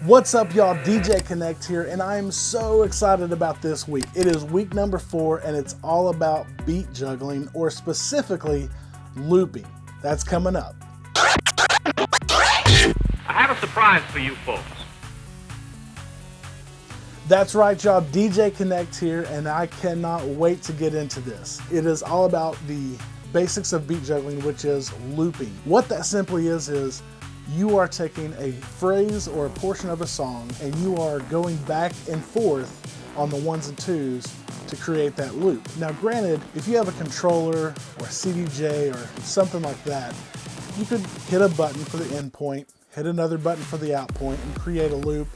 What's up, y'all? DJ KNKT here, and I am so excited about this week. It is week number 4, and it's all about beat juggling, or specifically looping. That's coming up. I have a surprise for you folks. That's right, y'all. DJ KNKT here, and I cannot wait to get into this. It is all about the basics of beat juggling, which is looping. What that simply is you are taking a phrase or a portion of a song and you are going back and forth on the ones and twos to create that loop. Now granted, if you have a controller or a CDJ or something like that, you could hit a button for the in point, hit another button for the out point, and create a loop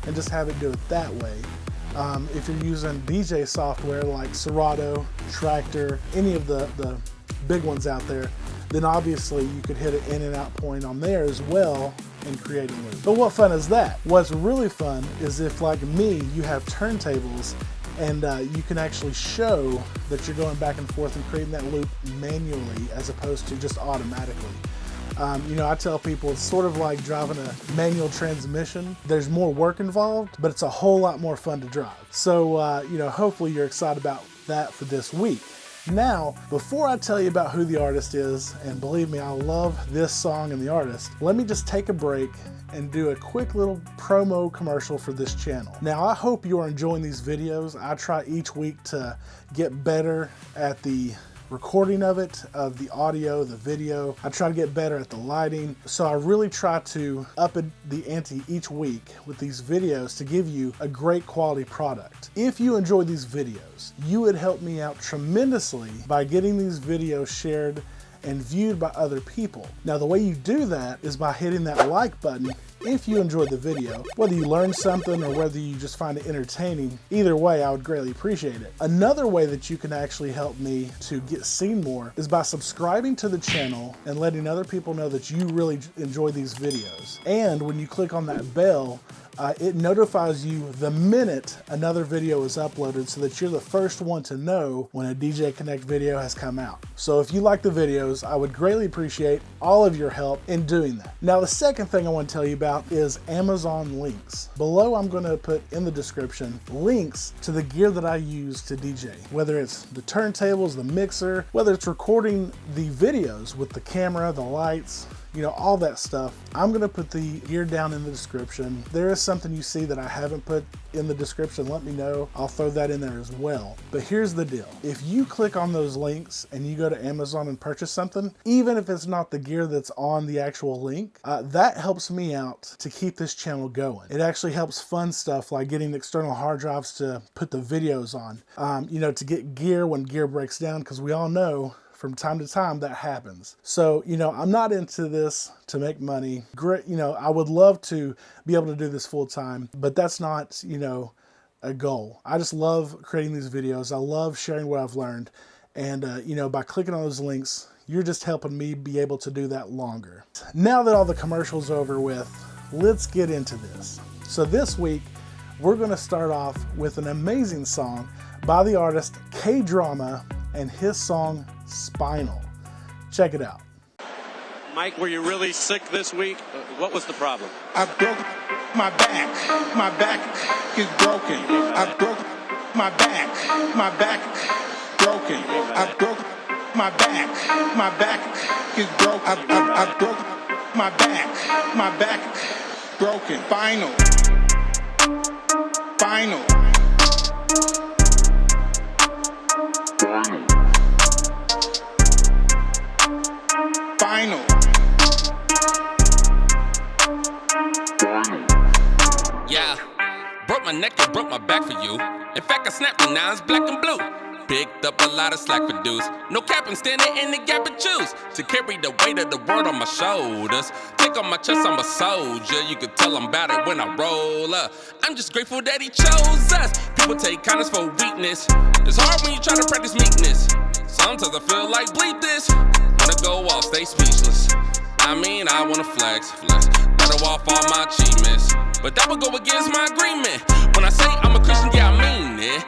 and just have it do it that way. If you're using DJ software like Serato, Tractor, any of the big ones out there, then obviously you could hit an in and out point on there as well and create a loop. But what fun is that? What's really fun is if, like me, you have turntables and you can actually show that you're going back and forth and creating that loop manually as opposed to just automatically. I tell people it's sort of like driving a manual transmission. There's more work involved, but it's a whole lot more fun to drive. So, hopefully you're excited about that for this week. Now, before I tell you about who the artist is, and believe me, I love this song and the artist, let me just take a break and do a quick little promo commercial for this channel. Now, I hope you are enjoying these videos. I try each week to get better at the recording of it, of the audio, the video. I try to get better at the lighting. So I really try to up the ante each week with these videos to give you a great quality product. If you enjoy these videos, you would help me out tremendously by getting these videos shared and viewed by other people. Now, the way you do that is by hitting that like button if you enjoyed the video. Whether you learned something or whether you just find it entertaining, either way, I would greatly appreciate it. Another way that you can actually help me to get seen more is by subscribing to the channel and letting other people know that you really enjoy these videos. And when you click on that bell, it notifies you the minute another video is uploaded so that you're the first one to know when a DJ KNKT video has come out. So if you like the videos, I would greatly appreciate all of your help in doing that. Now, the second thing I want to tell you about is Amazon links. Below, I'm going to put in the description links to the gear that I use to DJ, whether it's the turntables, the mixer, whether it's recording the videos with the camera, the lights, all that stuff. I'm gonna put the gear down in the description. There is something you see that I haven't put in the description, let me know. I'll throw that in there as well. But here's the deal. If you click on those links and you go to Amazon and purchase something, even if it's not the gear that's on the actual link, that helps me out to keep this channel going. It actually helps fund stuff like getting external hard drives to put the videos on, to get gear when gear breaks down, because we all know from time to time that happens. So, I'm not into this to make money. Great, I would love to be able to do this full time, but that's not, a goal. I just love creating these videos. I love sharing what I've learned. And, by clicking on those links, you're just helping me be able to do that longer. Now that all the commercials are over with, let's get into this. So this week, we're gonna start off with an amazing song by the artist K-Drama and his song Spinal. Check it out. Mike, were you really sick this week? What was the problem? I broke my back. My back is broken. I broke my back. My back broken. I broke my back. My back is broken. I broke my back. My back broken. Spinal. Spinal. Spinal. Yeah, broke my neck and broke my back for you. In fact, I snapped it, now it's black and blue. Picked up a lot of slack for dudes. No cap, I'm standing in the gap and choose to carry the weight of the world on my shoulders. Take on my chest, I'm a soldier. You can tell I'm about it when I roll up. I'm just grateful that he chose us. People take kindness for weakness. It's hard when you try to practice meekness. Sometimes I feel like bleep this. Wanna go off, stay speechless. I wanna flex. Better off all my achievements. But that would go against my agreement. When I say I'm a Christian, yeah, I mean it.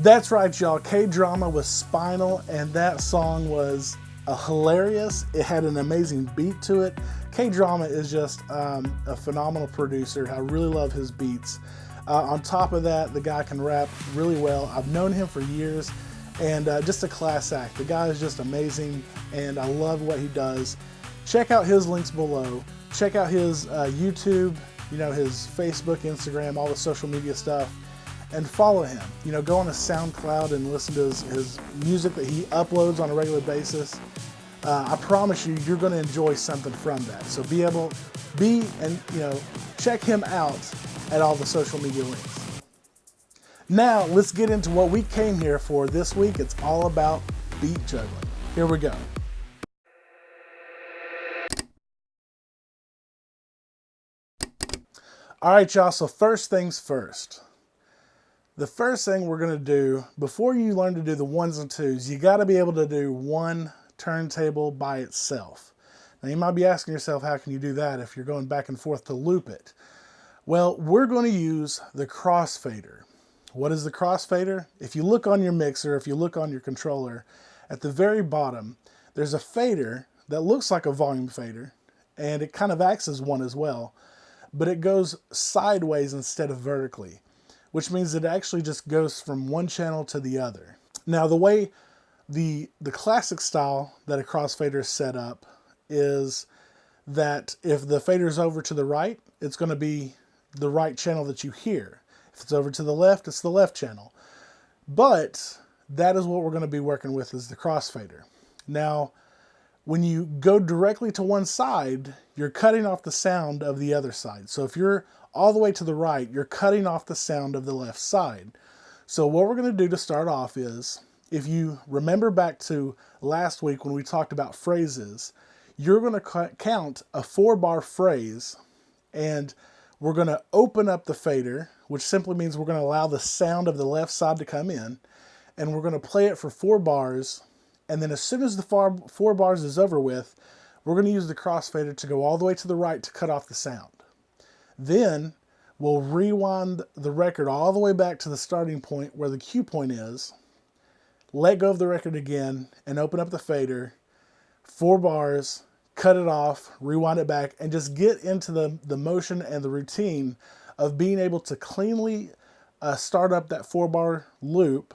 That's right, y'all. K-Drama with Spinal, and that song was hilarious. It had an amazing beat to it. K-Drama is just a phenomenal producer. I really love his beats. On top of that, the guy can rap really well. I've known him for years, and just a class act. The guy is just amazing, and I love what he does. Check out his links below. Check out his YouTube, his Facebook, Instagram, all the social media stuff, and follow him. Go on to SoundCloud and listen to his music that he uploads on a regular basis. I promise you, you're going to enjoy something from that. So check him out at all the social media links. Now, let's get into what we came here for this week. It's all about beat juggling. Here we go. All right, y'all, so first things first. The first thing we're going to do, before you learn to do the ones and twos, you got to be able to do one turntable by itself. Now, you might be asking yourself, how can you do that if you're going back and forth to loop it? Well, we're going to use the crossfader. What is the crossfader? If you look on your mixer, if you look on your controller, at the very bottom, there's a fader that looks like a volume fader, and it kind of acts as one as well, but it goes sideways instead of vertically, which means it actually just goes from one channel to the other. Now, the way the classic style that a crossfader is set up is that if the fader is over to the right, it's going to be the right channel that you hear. If it's over to the left, it's the left channel. But that is what we're going to be working with, is the crossfader. Now, when you go directly to one side, you're cutting off the sound of the other side. So if you're all the way to the right, you're cutting off the sound of the left side. So what we're going to do to start off is, if you remember back to last week when we talked about phrases, you're going to count a 4-bar phrase, and we're going to open up the fader, which simply means we're going to allow the sound of the left side to come in, and we're going to play it for 4 bars, and then as soon as the 4 bars is over with, we're going to use the crossfader to go all the way to the right to cut off the sound. Then we'll rewind the record all the way back to the starting point where the cue point is, let go of the record again, and open up the fader, 4 bars, cut it off, rewind it back, and just get into the motion and the routine of being able to cleanly start up that 4-bar loop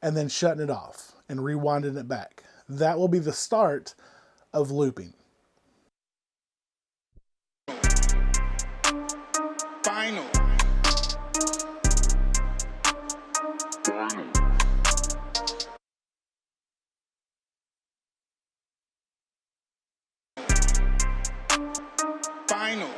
and then shutting it off and rewinding it back. That will be the start of looping. Spinal. Spinal.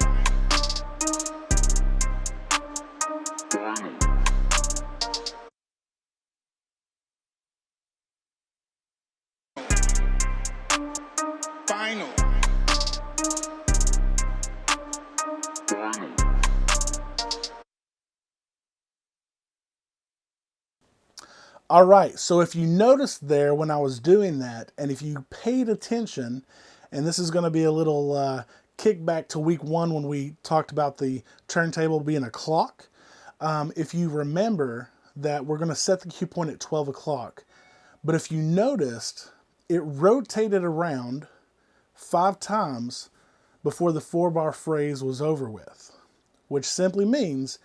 Spinal. All right, so if you noticed there when I was doing that, and if you paid attention, and this is going to be a little kickback to week 1 when we talked about the turntable being a clock. If you remember that we're going to set the cue point at 12 o'clock, but if you noticed, it rotated around 5 times before the 4-bar phrase was over with, which simply means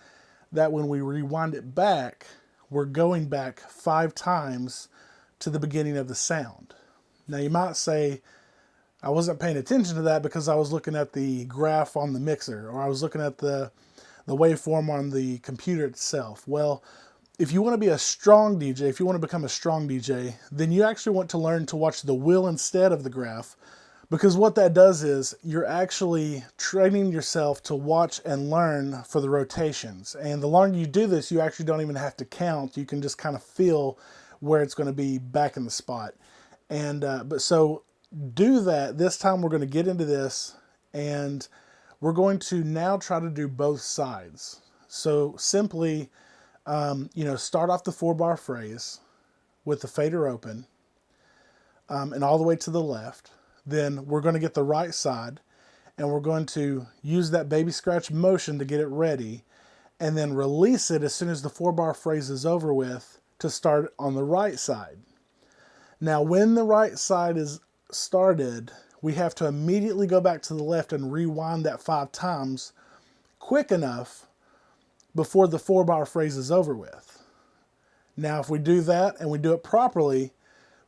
that when we rewind it back, we're going back 5 times to the beginning of the sound. Now you might say, I wasn't paying attention to that because I was looking at the graph on the mixer, or I was looking at the waveform on the computer itself. Well, if you want to be a strong DJ, if you want to become a strong DJ, then you actually want to learn to watch the wheel instead of the graph, because what that does is you're actually training yourself to watch and learn for the rotations. And the longer you do this, you actually don't even have to count. You can just kind of feel where it's going to be back in the spot. And so do that. This time we're going to get into this, and we're going to now try to do both sides. So simply, start off the 4-bar phrase with the fader open, and all the way to the left. Then we're going to get the right side, and we're going to use that Baby Skratch motion to get it ready, and then release it as soon as the 4-bar phrase is over with to start on the right side. Now, when the right side is started, we have to immediately go back to the left and rewind that 5 times quick enough before the 4-bar phrase is over with. Now, if we do that and we do it properly,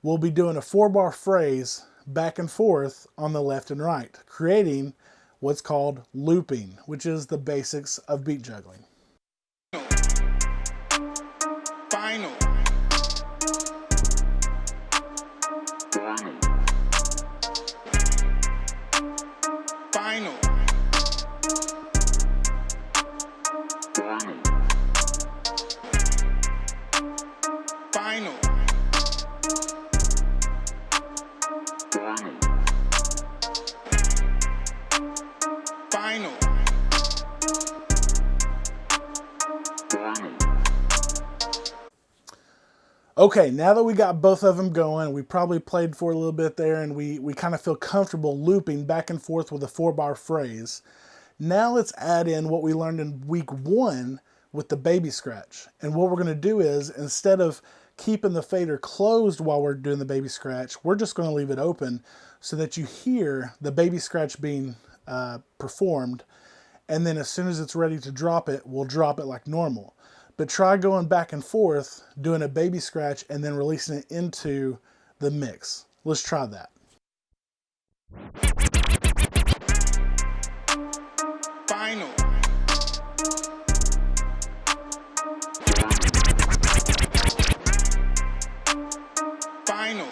we'll be doing a 4-bar phrase back and forth on the left and right, creating what's called looping, which is the basics of beat juggling. Spinal. Spinal. Spinal. Spinal. Okay, now that we got both of them going, we probably played for a little bit there, and we kind of feel comfortable looping back and forth with a 4-bar phrase. Now let's add in what we learned in week 1 with the Baby Skratch. And what we're going to do is, instead of keeping the fader closed while we're doing the Baby Skratch, we're just going to leave it open so that you hear the Baby Skratch being performed, and then as soon as it's ready to drop it, we'll drop it like normal. But try going back and forth, doing a Baby Skratch, and then releasing it into the mix. Let's try that. Spinal. Spinal.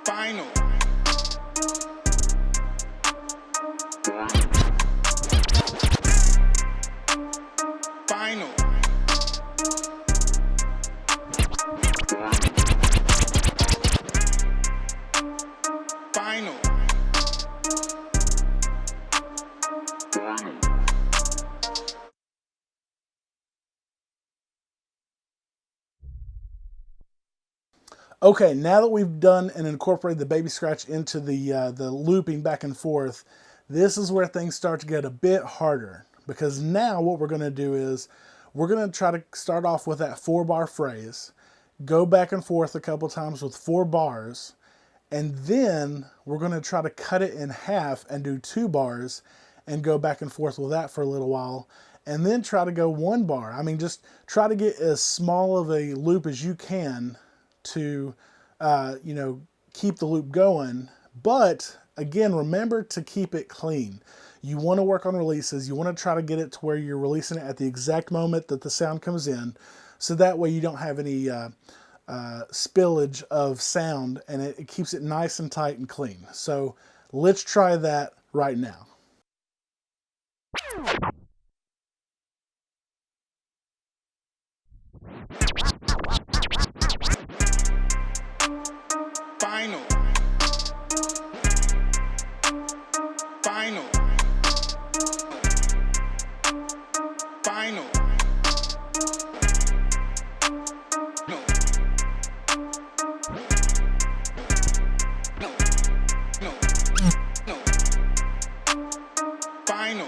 Spinal. Spinal. Spinal. Okay, now that we've done and incorporated the Baby Skratch into the looping back and forth, this is where things start to get a bit harder, because now what we're going to do is we're going to try to start off with that 4-bar phrase, go back and forth a couple times with 4 bars, and then we're going to try to cut it in half and do 2 bars and go back and forth with that for a little while, and then try to go 1 bar. I mean, just try to get as small of a loop as you can to keep the loop going. But again, remember to keep it clean. You want to work on releases. You want to try to get it to where you're releasing it at the exact moment that the sound comes in, so that way you don't have any spillage of sound, and it keeps it nice and tight and clean. So let's try that right now. Spinal. Spinal. Spinal. Spinal. Spinal.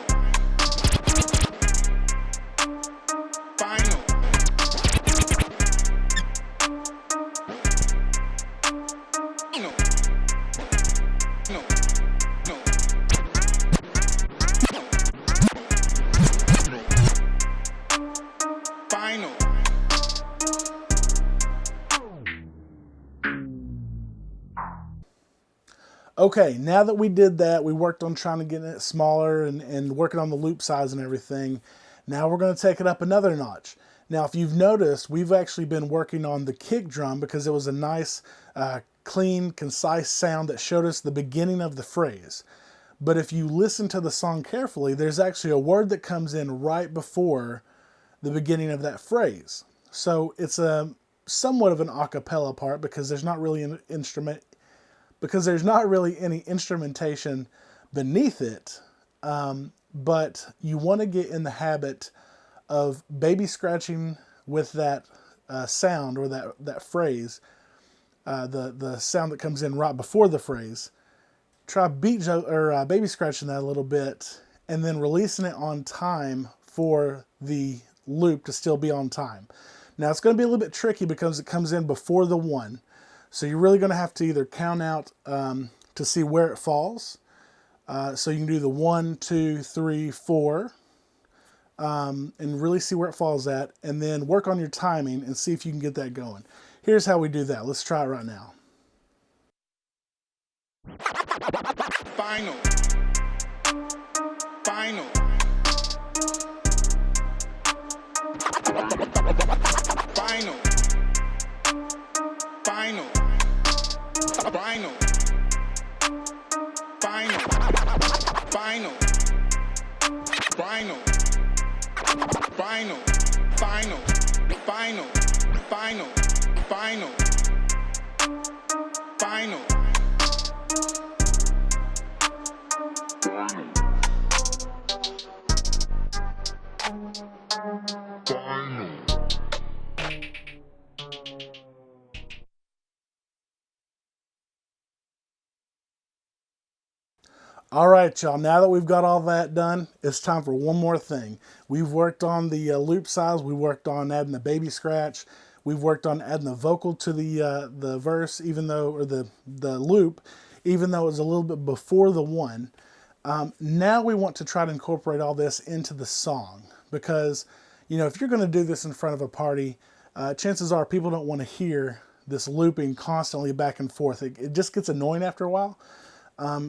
Spinal. Okay, now that we did that, we worked on trying to get it smaller and working on the loop size and everything. Now we're going to take it up another notch. Now, if you've noticed, we've actually been working on the kick drum because it was a nice, clean, concise sound that showed us the beginning of the phrase. But if you listen to the song carefully, there's actually a word that comes in right before the beginning of that phrase. So it's a somewhat of an a cappella part because there's not really an instrument, because there's not really any instrumentation beneath it. But you want to get in the habit of baby scratching with that sound or that phrase, the sound that comes in right before the phrase. Try baby scratching that a little bit and then releasing it on time for the loop to still be on time. Now it's going to be a little bit tricky because it comes in before the 1. So you're really going to have to either count out to see where it falls. So you can do the 1, 2, 3, 4, and really see where it falls at, and then work on your timing and see if you can get that going. Here's how we do that. Let's try it right now. Spinal. Spinal. Spinal. Spinal. Spinal. Spinal. Spinal. Spinal. Spinal. Spinal. Spinal. Spinal. Spinal. Spinal. All right, y'all, now that we've got all that done, it's time for one more thing. We've worked on the loop size, we worked on adding the Baby Skratch, we've worked on adding the vocal to the verse, even though, or the loop, even though it was a little bit before the 1. Now we want to try to incorporate all this into the song, because, you know, if you're going to do this in front of a party, chances are people don't want to hear this looping constantly back and forth. It just gets annoying after a while.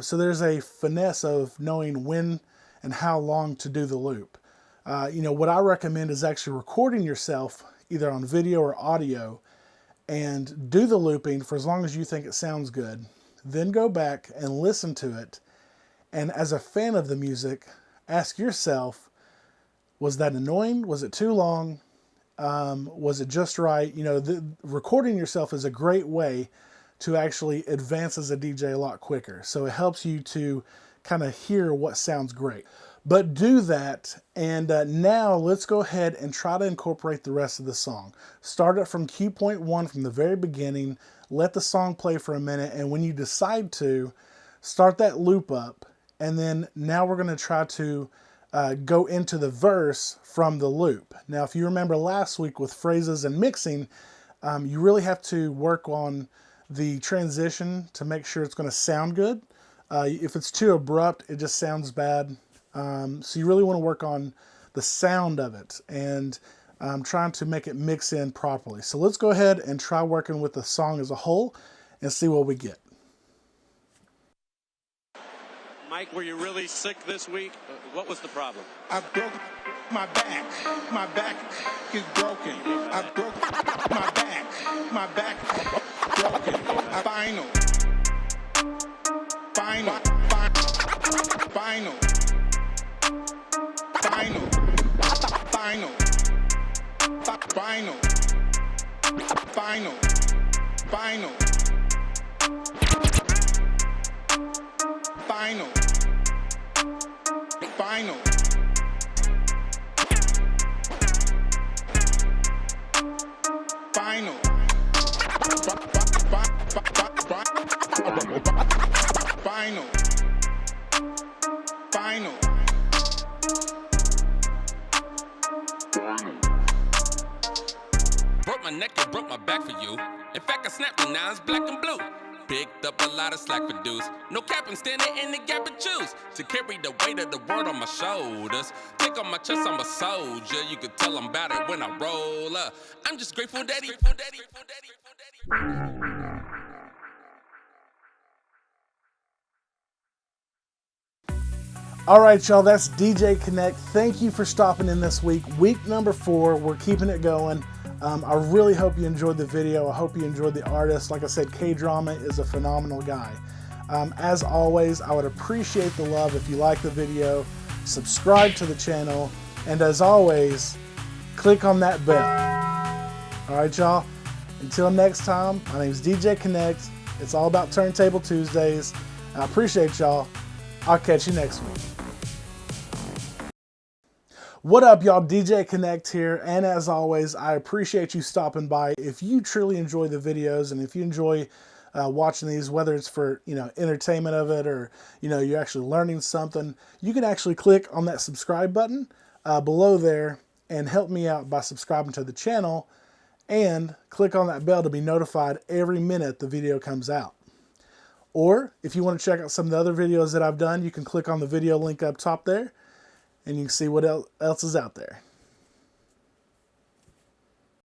So there's a finesse of knowing when and how long to do the loop. You know, what I recommend is actually recording yourself either on video or audio and do the looping for as long as you think it sounds good. Then go back and listen to it. And as a fan of the music, ask yourself, was that annoying? Was it too long? Was it just right? You know, recording yourself is a great way to actually advance as a DJ a lot quicker. So it helps you to kind of hear what sounds great. But do that, and now let's go ahead and try to incorporate the rest of the song. Start it from cue point 1 from the very beginning, let the song play for a minute, and when you decide to, start that loop up, and then now we're going to try to go into the verse from the loop. Now, if you remember last week with phrases and mixing, you really have to work on the transition to make sure it's going to sound good. If it's too abrupt, it just sounds bad. So you really want to work on the sound of it and trying to make it mix in properly. So let's go ahead and try working with the song as a whole and see what we get. Mike, were you really sick this week? What was the problem? I broke my back. My back is broken. I broke my back. My back broken. Spinal. Spinal. Spinal. Spinal. Spinal. Spinal. Spinal. Spinal. Spinal. Spinal. Spinal. Spinal. Spinal. Broke my neck and broke my back for you. In fact, I snapped it, now it's black and blue. Picked up a lot of slack for dudes. No cap, I'm standing in the gap and choose to carry the weight of the world on my shoulders. Take on my chest, I'm a soldier. You can tell I'm about it when I roll up. I'm just grateful, daddy. All right, y'all, that's DJ Connect. Thank you for stopping in this week. Week number 4, we're keeping it going. I really hope you enjoyed the video. I hope you enjoyed the artist. Like I said, K-Drama is a phenomenal guy. As always, I would appreciate the love if you like the video, subscribe to the channel, and as always, click on that bell. All right, y'all, until next time, my name is DJ Connect. It's all about Turntable Tuesdays. I appreciate y'all. I'll catch you next week. What up, y'all? DJ Connect here, and as always, I appreciate you stopping by. If you truly enjoy the videos, and if you enjoy watching these, whether it's for entertainment of it, or you're actually learning something, you can actually click on that subscribe button. below there and help me out by subscribing to the channel and click on that bell to be notified every minute the video comes out. Or if you want to check out some of the other videos that I've done, you can click on the video link up top there and you can see what else is out there.